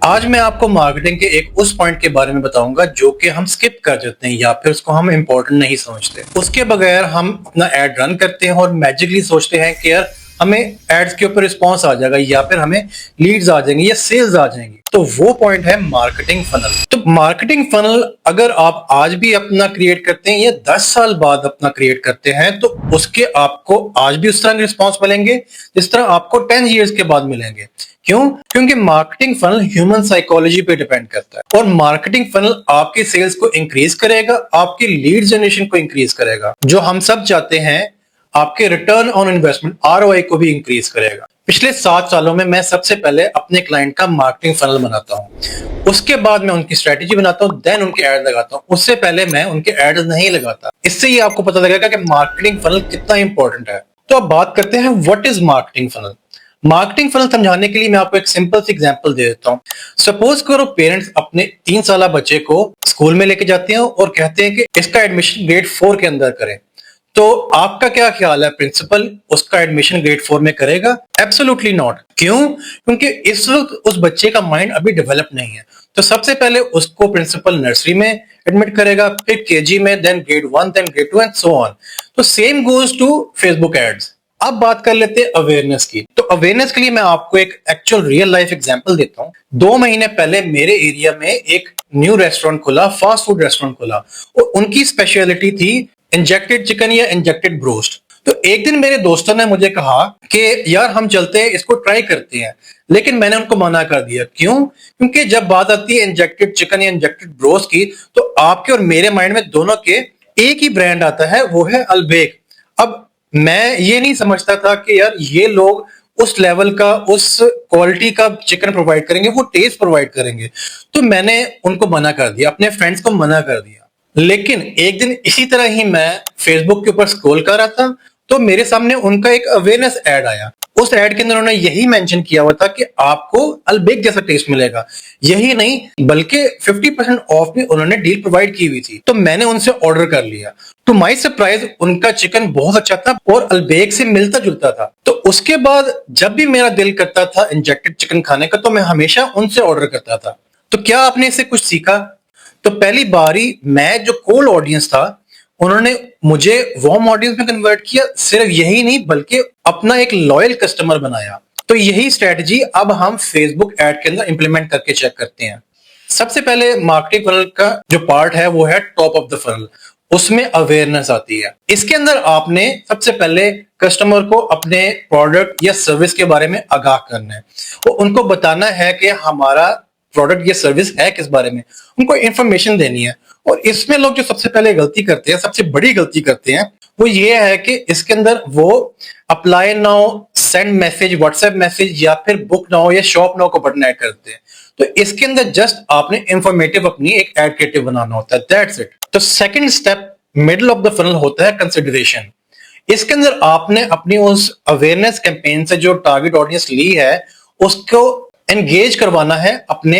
आज मैं आपको मार्केटिंग के एक उस पॉइंट के बारे में बताऊंगा जो कि हम स्किप कर देते हैं या फिर उसको हम इम्पोर्टेंट नहीं समझते। उसके बगैर हम अपना एड रन करते हैं और मैजिकली सोचते हैं कि यार हमें एड्स के ऊपर रिस्पॉन्स आ जाएगा या फिर हमें लीड्स आ जाएंगी या सेल्स आ जाएंगी। तो वो पॉइंट है मार्केटिंग फनल। तो मार्केटिंग फनल अगर आप आज भी अपना क्रिएट करते हैं या 10 साल बाद अपना क्रिएट करते हैं तो उसके आपको आज भी उस तरह के रिस्पॉन्स मिलेंगे जिस तरह आपको 10 ईयर्स के बाद मिलेंगे। क्यों? क्योंकि मार्केटिंग फनल ह्यूमन साइकोलॉजी पे डिपेंड करता है और मार्केटिंग फनल आपकी सेल्स को इंक्रीज करेगा, आपकी लीड जनरेशन को इंक्रीज करेगा, जो हम सब चाहते हैं। आपके रिटर्न ऑन इन्वेस्टमेंट आरओआई को भी इंक्रीज करेगा। पिछले 7 सालों में मैं सबसे पहले अपने क्लाइंट का मार्केटिंग फनल बनाता हूं, उसके बाद मैं उनकी स्ट्रेटेजी बनाता हूं, देन उनके एड लगाता हूं। उससे पहले मैं उनके एड्स नहीं लगाता। इससे ही आपको पता लगेगा कि मार्केटिंग फनल कितना इंपॉर्टेंट है। तो अब बात करते हैं what is marketing funnel. Marketing funnel समझाने के लिए मैं आपको एक सिंपल सी एग्जांपल दे देता हूं। सपोज करो पेरेंट्स अपने 3 साल बच्चे को स्कूल में लेके जाते हैं और कहते हैं कि इसका एडमिशन ग्रेड 4 के अंदर करें। तो आपका क्या ख्याल है, प्रिंसिपल उसका एडमिशन ग्रेड 4 में करेगा? Absolutely not. क्यों? क्योंकि इस वक्त उस बच्चे का माइंड अभी डेवलप नहीं है। तो सबसे पहले उसको प्रिंसिपल नर्सरी में एडमिट करेगा, फिर केजी में, then grade 1, then grade 2 and so on. तो same goes to Facebook ads. अब बात कर लेते हैं अवेयरनेस की। तो अवेयरनेस के लिए मैं आपको एक एक्चुअल रियल लाइफ एग्जांपल देता हूं। 2 महीने पहले मेरे एरिया में एक न्यू रेस्टोरेंट खुला, फास्ट फूड रेस्टोरेंट खुला और उनकी स्पेशलिटी थी इंजेक्टेड चिकन या इंजेक्टेड ब्रोस्ट। तो एक दिन मेरे दोस्तों ने मुझे कहा कि यार हम चलते हैं, इसको ट्राई करते हैं। लेकिन मैंने उनको मना कर दिया। क्यों? क्योंकि जब बात आती है इंजेक्टेड चिकन या इंजेक्टेड ब्रोस्ट की तो आपके और मेरे माइंड में दोनों के एक ही ब्रांड आता है, वो है अल्बेक। अब मैं ये नहीं समझता था कि यार ये लोग उस लेवल का, उस क्वालिटी का चिकन प्रोवाइड करेंगे, वो टेस्ट प्रोवाइड करेंगे। तो मैंने उनको मना कर दिया, अपने फ्रेंड्स को मना कर दिया। लेकिन एक दिन इसी तरह ही मैं फेसबुक के ऊपर स्क्रॉल कर रहा था तो मेरे सामने उनका एक अवेयरनेस एड आया। उस एड के अंदर उन्होंने यही मेंशन किया हुआ था कि आपको अल्बेक जैसा टेस्ट मिलेगा। यही नहीं बल्कि 50% ऑफ भी उन्होंने डील प्रोवाइड की हुई थी। तो मैंने उनसे ऑर्डर कर लिया। टू माय सरप्राइज उनका चिकन बहुत अच्छा था और अल्बेक से मिलता जुलता था। तो उसके बाद जब भी मेरा दिल करता था इंजेक्टेड चिकन खाने का तो मैं हमेशा उनसे ऑर्डर करता था। तो क्या आपने इससे कुछ सीखा? तो पहली बारी मैं जो कोल्ड ऑडियंस था उन्होंने मुझे वार्म ऑडियंस में कन्वर्ट किया। सिर्फ यही नहीं बल्कि अपना एक लॉयल कस्टमर बनाया। तो यही स्ट्रेटजी अब हम फेसबुक एड के अंदर इंप्लीमेंट करके चेक करते हैं। सबसे पहले मार्केटिंग फनल का जो पार्ट है वो है टॉप ऑफ द फनल। उसमें अवेयरनेस आती है। इसके अंदर आपने सबसे पहले कस्टमर को अपने प्रोडक्ट या सर्विस के बारे में आगाह करना है और उनको बताना है कि हमारा प्रोडक्ट या सर्विस है किस बारे में, उनको इंफॉर्मेशन देनी है। और इसमें लोग जो सबसे पहले गलती करते हैं, सबसे बड़ी गलती करते हैं, वो ये है कि इसके अंदर वो apply now, send message, WhatsApp message या फिर बुक नाउ या शॉप नाउ को बटन ऐड करते हैं। तो इसके अंदर जस्ट आपने इंफॉर्मेटिव अपनी एक एड क्रिएटिव बनाना होता है, दैट्स इट। तो second step middle of the funnel होता है कंसिडरेशन। इसके अंदर आपने अपनी उस अवेयरनेस कैंपेन से जो टारगेट ऑडियंस ली है उसको एंगेज करवाना है अपने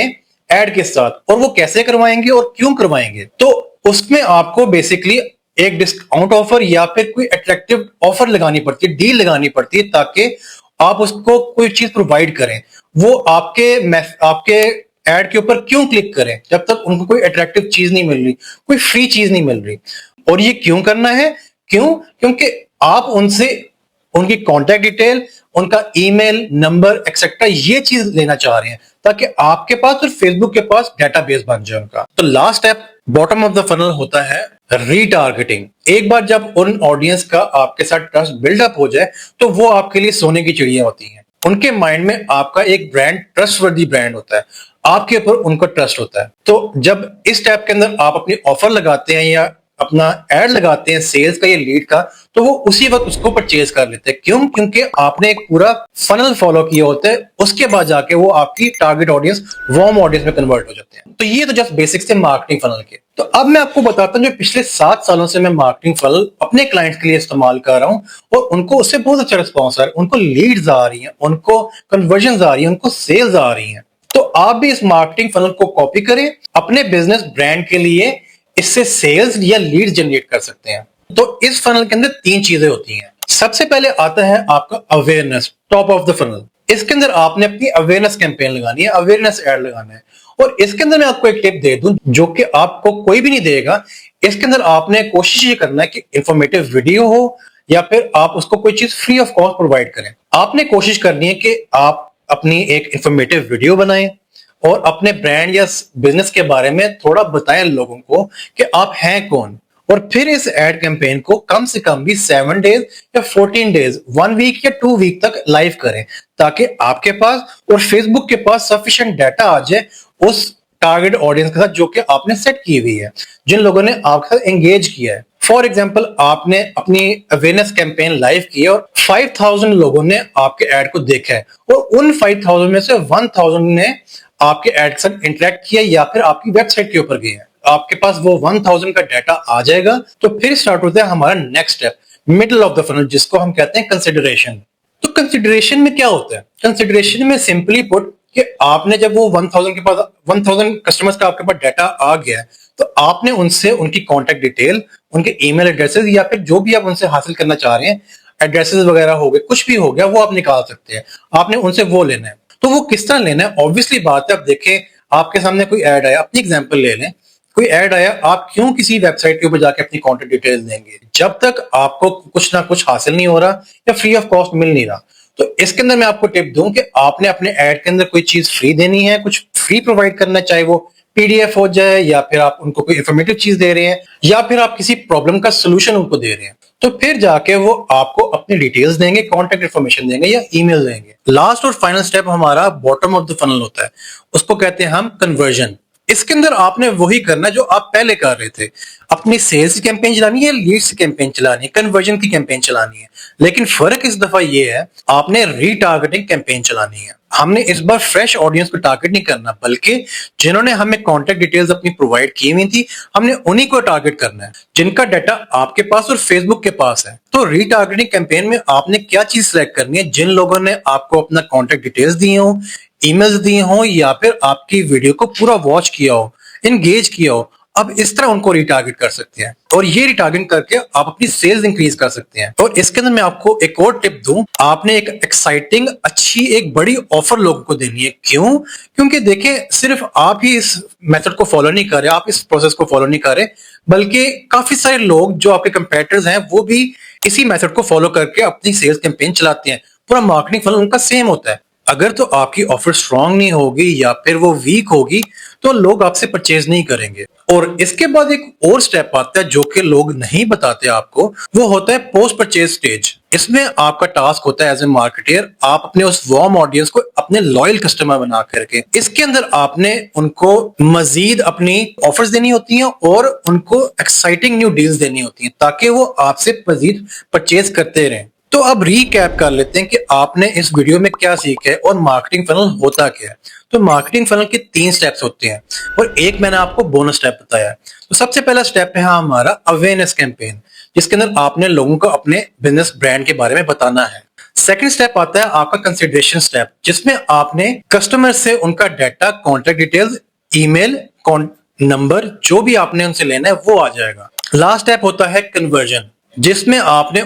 एड के साथ। और वो कैसे करवाएंगे और क्यों करवाएंगे? तो उसमें आपको बेसिकली एक डिस्काउंट ऑफर या फिर कोई अट्रैक्टिव ऑफर लगानी पड़ती है, डील लगानी पड़ती है ताकि आप उसको कोई चीज प्रोवाइड करें। वो आपके एड के ऊपर क्यों क्लिक करें जब तक उनको कोई अट्रैक्टिव चीज नहीं मिल रही, कोई फ्री चीज नहीं मिल रही। और ये क्यों करना है? क्यों? क्योंकि आप उनसे उनकी कॉन्टैक्ट डिटेल, उनका ईमेल नंबर एक्सेट्रा ये चीज लेना चाह रहे हैं ताकि आपके पास और फेसबुक के पास डेटाबेस बन जाए उनका। तो last step bottom of the funnel होता है रीटारगेटिंग। एक बार जब उन ऑडियंस का आपके साथ ट्रस्ट बिल्डअप हो जाए तो वो आपके लिए सोने की चिड़िया होती हैं। उनके माइंड में आपका एक ब्रांड ट्रस्टवर्दी ब्रांड होता है, आपके ऊपर उनको ट्रस्ट होता है। तो जब इस स्टेप के अंदर आप अपनी ऑफर लगाते हैं या अपना एड लगाते हैं सेल्स का या लीड का, तो वो उसी वक्त उसको परचेज कर लेते हैं। क्यों? क्योंकि आपने एक पूरा फनल फॉलो किया होता है। उसके बाद जाके वो आपकी टारगेट ऑडियंस वार्म ऑडियंस में कन्वर्ट हो जाते हैं। तो ये तो जस्ट बेसिक्स थे मार्केटिंग फनल के। तो अब मैं आपको बताता हूं जो पिछले 7 सालों से मैं मार्केटिंग फनल अपने क्लाइंट्स के लिए इस्तेमाल कर रहा हूं और उनको उससे बहुत अच्छा रिस्पॉन्स आ रहा है। उनको लीड्स आ रही हैं, उनको कन्वर्जन आ रही है, उनको सेल्स आ रही हैं। तो आप भी इस मार्केटिंग फनल को कॉपी करें अपने बिजनेस ब्रांड के लिए। इससे सेल्स या लीड जनरेट कर सकते हैं। तो इस फनल के अंदर 3 चीजें होती हैं। सबसे पहले आता है आपका awareness, top of the funnel. इसके अंदर आपने अपनी अवेयरनेस कैंपेन लगानी है, अवेयरनेस एड लगाना है। और इसके अंदर मैं आपको एक टिप दे दूं जो कि आपको कोई भी नहीं देगा। इसके अंदर आपने कोशिश ये करना है कि इंफॉर्मेटिव वीडियो हो या फिर आप उसको कोई चीज फ्री ऑफ कॉस्ट प्रोवाइड करें। आपने कोशिश करनी है कि आप अपनी एक इंफॉर्मेटिव वीडियो बनाएं और अपने ब्रांड या बिजनेस के बारे में थोड़ा बताएं लोगों को कि आप हैं कौन। और फिर इस एड कैंपेन को कम से कम भी 7 डेज या 14 डेज, 1 वीक या 2 वीक तक लाइव करें, ताकि आपके पास और फेसबुक के पास सफिशिएंट डाटा आ जाए उस टारगेट ऑडियंस के साथ जो कि आपने सेट की हुई है, जिन लोगों ने आपके साथ एंगेज किया है। फॉर एग्जाम्पल, आपने अपनी अवेयरनेस कैंपेन लाइव की है और 5000 लोगों ने आपके एड को देखा है और उन 5000 में से 1000 ने आपके एड के साथ इंटरेक्ट किया या फिर आपकी वेबसाइट के ऊपर गए हैं। आपके पास वो 1000 का डाटा आ जाएगा तो फिर स्टार्ट होता है हमारा next step, middle of the funnel, जिसको हम कहते हैं कंसिडरेशन। तो कंसिडरेशन में क्या होता है? कंसिडरेशन में सिंपली पुट कि आपने जब वो 1000 के पास 1000 कस्टमर्स का आपके पास डाटा आ गया है तो आपने उनसे उनकी कॉन्टेक्ट डिटेल, उनके ईमेल एड्रेसेस या फिर जो भी आप उनसे हासिल करना चाह रहे हैं, एड्रेसेस वगैरह हो गए, कुछ भी हो गया, वो आप निकाल सकते हैं। आपने उनसे वो लेना है। तो वो किस तरह लेना है? ऑब्वियसली बात है, आप देखें आपके सामने कोई ऐड आया, अपनी एग्जांपल ले लें, कोई ऐड आया, आप क्यों किसी वेबसाइट के ऊपर जाके अपनी कॉन्टेक्ट डिटेल देंगे जब तक आपको कुछ ना कुछ हासिल नहीं हो रहा या फ्री ऑफ कॉस्ट मिल नहीं रहा। तो इसके अंदर मैं आपको टिप दूं कि आपने अपने ऐड के अंदर कोई चीज फ्री देनी है, कुछ फ्री प्रोवाइड करना, चाहे वो पीडीएफ हो जाए या फिर आप उनको कोई इंफॉर्मेटिव चीज दे रहे हैं या फिर आप किसी प्रॉब्लम का सोल्यूशन उनको दे रहे हैं, तो फिर जाके वो आपको अपनी डिटेल्स देंगे, कॉन्टेक्ट इन्फॉर्मेशन देंगे या ईमेल देंगे। लास्ट और फाइनल स्टेप हमारा बॉटम ऑफ द फनल होता है, उसको कहते हैं हम कन्वर्जन। इसके अंदर आपने वही करना है जो आप पहले कर रहे थे। अपनी सेल्स की कैंपेन चलानी है, लीड्स की कैंपेन चलानी है, कन्वर्जन की कैंपेन चलानी है, लेकिन फर्क इस दफा ये है आपने रीटारगेटिंग कैंपेन चलानी है। हमने इस बार फ्रेश ऑडियंस को टारगेट नहीं करना, बल्कि जिन्होंने हमें कॉन्टेक्ट डिटेल्स अपनी प्रोवाइड की हुई थी, हमने उन्हीं को टारगेट करना है जिनका डाटा आपके पास और फेसबुक के पास है। तो रीटारगेटिंग कैंपेन में आपने क्या चीज सिलेक्ट करनी है? जिन लोगों ने आपको अपना कॉन्टेक्ट डिटेल्स दिए हो, ईमेल्स दिए हो या फिर आपकी वीडियो को पूरा वॉच किया हो, एंगेज किया हो, अब इस तरह उनको रिटारगेट कर सकते हैं और ये रिटारगेट करके आप अपनी सेल्स इंक्रीज कर सकते हैं। और इसके अंदर मैं आपको एक और टिप दूं, आपने एक एक्साइटिंग, अच्छी, एक बड़ी ऑफर लोगों को देनी है। क्यों? क्योंकि देखें, सिर्फ आप ही इस मेथड को फॉलो नहीं कर रहे, आप इस प्रोसेस को फॉलो नहीं कर रहे, बल्कि काफी सारे लोग जो आपके कंपेटिटर्स हैं वो भी इसी मेथड को फॉलो करके अपनी सेल्स कैंपेन चलाते हैं। पूरा मार्केटिंग फनल उनका सेम होता है। अगर तो आपकी ऑफर स्ट्रांग नहीं होगी या फिर वो वीक होगी तो लोग आपसे परचेज नहीं करेंगे। और इसके बाद एक और स्टेप आता है जो कि लोग नहीं बताते आपको, वो होता है पोस्ट परचेज स्टेज। इसमें आपका टास्क होता है एज ए मार्केटर, आप अपने उस वार्म ऑडियंस को अपने लॉयल कस्टमर बना करके इसके अंदर आपने उनको मजीद अपनी ऑफर्स देनी होती हैं और उनको एक्साइटिंग न्यू डील्स देनी होती हैं ताकि वो आपसे मजीद परचेज करते रहें। तो अब रीकैप कर लेते हैं कि आपने इस वीडियो में क्या सीखा है और मार्केटिंग फनल होता क्या है। तो मार्केटिंग फनल के 3 स्टेप्स होते हैं और एक मैंने आपको बोनस स्टेप बताया है। तो सबसे पहला स्टेप है हमारा अवेयरनेस कैंपेन, जिसके अंदर आपने लोगों को अपने बिजनेस ब्रांड के बारे में बताना है। सेकंड स्टेप आता है आपका कंसिडरेशन स्टेप, जिसमें आपने कस्टमर से उनका data, contact details, email, number, जो भी आपने उनसे लेना है वो आ जाएगा। लास्ट स्टेप होता है कन्वर्जन, जिसमें आपने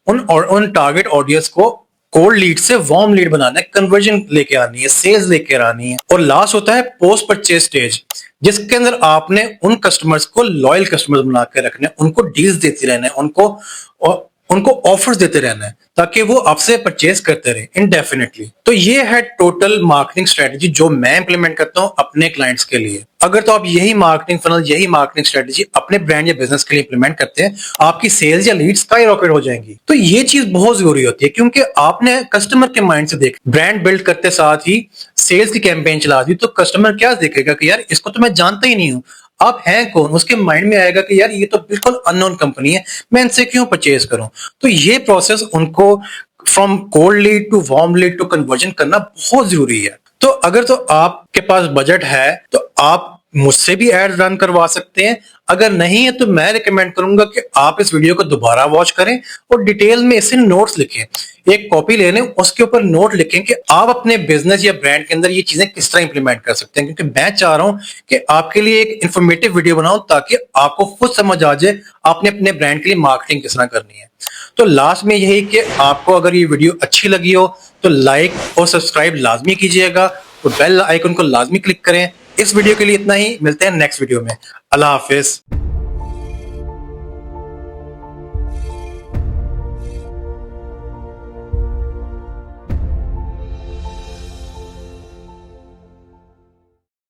उन टारगेट ऑडियंस को कोल्ड लीड से वार्म लीड बनाना है, कन्वर्जन लेके आनी है, सेल्स लेके आनी है। और लास्ट होता है पोस्ट परचेज स्टेज, जिसके अंदर आपने उन कस्टमर्स को लॉयल कस्टमर्स बना के रखने, उनको डील्स देते रहना है, उनको ऑफर्स देते रहना है ताकि वो आपसे परचेज करते रहे इंडेफिनेटली। तो ये है टोटल मार्केटिंग स्ट्रेटजी जो मैं इंप्लीमेंट करता हूं अपने क्लाइंट्स के लिए। अगर तो आप यही मार्केटिंग फनल, यही मार्केटिंग स्ट्रेटजी अपने ब्रांड या बिजनेस के लिए इंप्लीमेंट करते हैं, आपकी सेल्स या लीड्स स्काई रॉकेट हो जाएंगी। तो ये चीज बहुत जरूरी होती है क्योंकि आपने कस्टमर के माइंड से देख, ब्रांड बिल्ड करते साथ ही सेल्स की कैंपेन चला दी तो कस्टमर क्या देखेगा कि यार इसको तो मैं जानता ही नहीं हूं, आप हैं कौन? उसके माइंड में आएगा कि यार ये तो बिल्कुल अननोन कंपनी है, मैं इनसे क्यों परचेज करूं? तो ये प्रोसेस उनको from cold lead to warm lead to conversion करना बहुत जरूरी है। तो अगर तो आपके पास बजट है तो आप मुझसे भी एड रन करवा सकते हैं, अगर नहीं है तो मैं रिकमेंड करूंगा कि आप इस वीडियो को दोबारा वॉच करें और डिटेल में इसे नोट्स लिखें, एक कॉपी ले लें, उसके ऊपर नोट लिखें कि आप अपने बिजनेस या ब्रांड के अंदर ये चीजें किस तरह इंप्लीमेंट कर सकते हैं। क्योंकि मैं चाह रहा हूं कि आपके लिए एक इंफॉर्मेटिव वीडियो बनाऊं ताकि आपको खुद समझ आ जाए आपने अपने ब्रांड के लिए मार्केटिंग किस तरह करनी है। तो लास्ट में यही कि आपको अगर ये वीडियो अच्छी लगी हो तो लाइक और सब्सक्राइब लाजमी कीजिएगा और बेल आइकन को लाजमी क्लिक करें। इस वीडियो के लिए इतना ही, मिलते हैं नेक्स्ट वीडियो में। अल्लाह हाफिज।